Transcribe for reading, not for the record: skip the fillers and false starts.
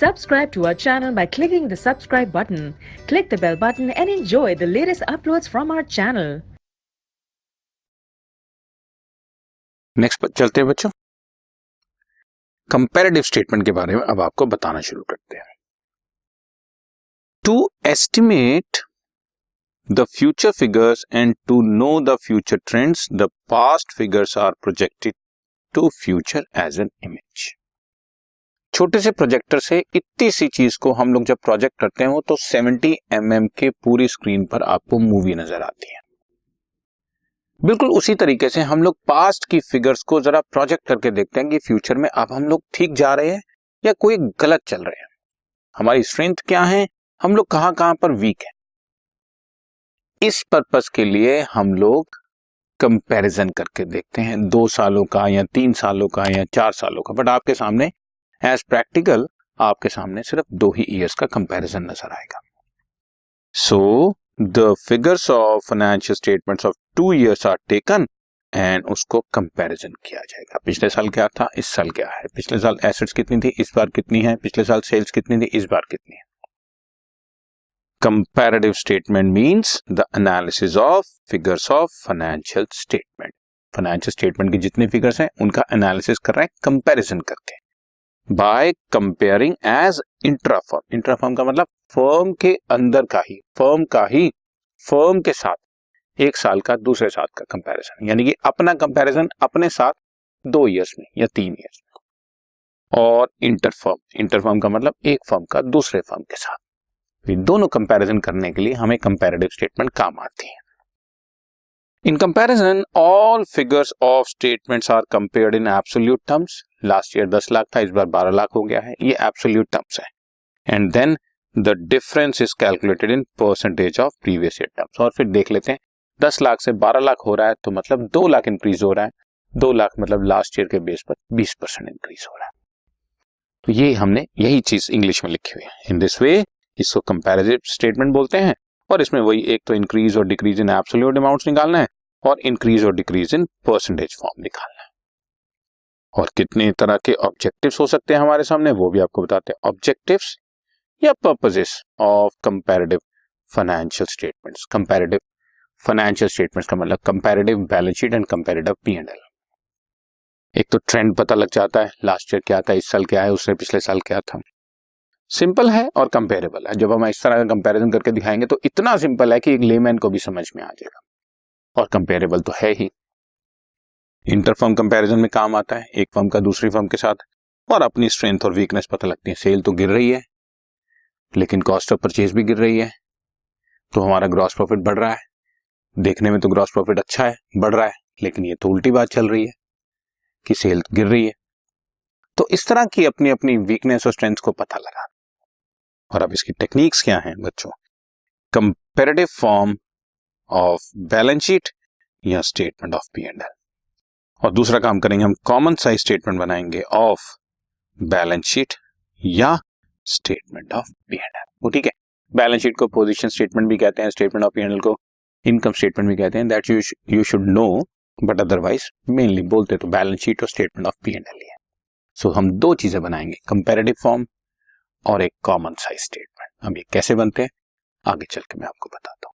Subscribe to our channel by clicking the subscribe button. Click the bell button and enjoy the latest uploads from our channel. Next चलते हैं बच्चों, comparative statement के बारे में अब आपको बताना शुरू करते हैं। To estimate the future figures and to know the future trends, the past figures are projected to future as an image. छोटे से प्रोजेक्टर से इतनी सी चीज को हम लोग जब प्रोजेक्ट करते हैं वो तो 70 mm के पूरी स्क्रीन पर आपको मूवी नजर आती है। बिल्कुल उसी तरीके से हम लोग पास्ट की फिगर्स को जरा प्रोजेक्ट करके देखते हैं कि फ्यूचर में अब हम लोग ठीक जा रहे हैं या कोई गलत चल रहे हैं, हमारी स्ट्रेंथ क्या है, हम लोग कहां कहां पर वीक है। इस पर्पस के लिए हम लोग कंपैरिजन करके देखते हैं 2 सालों का या 3 सालों का या 4 सालों का, बट आपके सामने एज प्रैक्टिकल आपके सामने सिर्फ 2 ही ईयर्स का कंपैरिजन नजर आएगा। So the figures of financial statements of 2 years are taken and उसको कंपैरिजन किया जाएगा। पिछले साल क्या था, इस साल क्या है, पिछले साल एसेट्स कितनी थी, इस बार कितनी है, पिछले साल सेल्स कितनी थी, इस बार कितनी है। Comparative statement means the analysis of figures of financial statement. Financial statement के जितने फिगर्स हैं उनका एनालिसिस कर रहे हैं कंपैरिजन करके, by comparing as intrafirm. Intrafirm का मतलब फर्म के अंदर का ही, फर्म के साथ 1 साल का दूसरे साल का कंपैरिजन, यानी कि अपना कंपैरिजन अपने साथ 2 ईयर्स में या 3 ईयर्स में। और इंटरफर्म का मतलब एक फर्म का दूसरे फर्म के साथ। ये दोनों कंपैरिजन करने के लिए हमें कंपैरेटिव स्टेटमेंट काम आती है। In comparison all figures of statements are compared in absolute terms. Last year 10 lakh था, इस बार 12 लाख हो गया है, ये एब्सोल्यूट टर्म्स है। And then the difference is calculated in percentage of previous year terms. और फिर देख लेते हैं 10 लाख से 12 लाख हो रहा है तो मतलब 2 लाख इंक्रीज हो रहा है, 2 लाख मतलब लास्ट ईयर के बेस पर 20% इंक्रीज हो रहा है। तो ये हमने यही चीज इंग्लिश में लिखी हुई है। इन दिस वे इसको कंपैरेटिव स्टेटमेंट बोलते हैं। और इसमें वही एक तो इंक्रीज और डिक्रीज इन एब्सोल्यूट अमाउंट्स निकालना है और इंक्रीज और डिक्रीज इन परसेंटेज फॉर्म निकालना है। और कितने तरह के ऑब्जेक्टिव्स हो सकते हैं हमारे सामने वो भी आपको बताते हैं। ऑब्जेक्टिव्स या purposes of comparative financial statements. Comparative financial statements का मतलब comparative balance sheet and comparative P&L। एक तो ट्रेंड पता लग जाता है, लास्ट ईयर क्या था, इस साल क्या है, उससे पिछले साल क्या था। सिंपल है और कंपेरेबल है। जब हम इस तरह का कंपैरिजन करके दिखाएंगे तो इतना सिंपल है कि एक लेमैन को भी समझ में आ जाएगा, और कंपेरेबल तो है ही। इंटरफर्म कंपैरिजन में काम आता है, एक फर्म का दूसरी फर्म के साथ, और अपनी स्ट्रेंथ और वीकनेस पता लगती है। सेल तो गिर रही है लेकिन कॉस्ट ऑफ परचेज भी गिर रही है, तो हमारा ग्रॉस प्रॉफिट बढ़ रहा है। देखने में तो ग्रॉस प्रॉफिट अच्छा है, बढ़ रहा है, लेकिन ये तो उल्टी बात चल रही है कि सेल गिर रही है। तो इस तरह की अपनी अपनी वीकनेस और स्ट्रेंथ को पता लगा। और अब इसकी टेक्निक्स क्या हैं बच्चों? Comparative form of balance sheet या स्टेटमेंट ऑफ P&L। और दूसरा काम करेंगे हम, कॉमन साइज स्टेटमेंट बनाएंगे ऑफ बैलेंस शीट या स्टेटमेंट ऑफ P&L। वो ठीक है, बैलेंस शीट को पोजीशन स्टेटमेंट भी कहते हैं, स्टेटमेंट ऑफ P&L को इनकम स्टेटमेंट भी कहते हैं। That you should know, but otherwise mainly बोलते तो बैलेंस शीट और स्टेटमेंट ऑफ P&L है। सो हम 2 चीजें बनाएंगे, कंपैरेटिव फॉर्म और एक कॉमन साइज स्टेटमेंट। अब ये कैसे बनते हैं आगे चल के मैं आपको बताता हूं।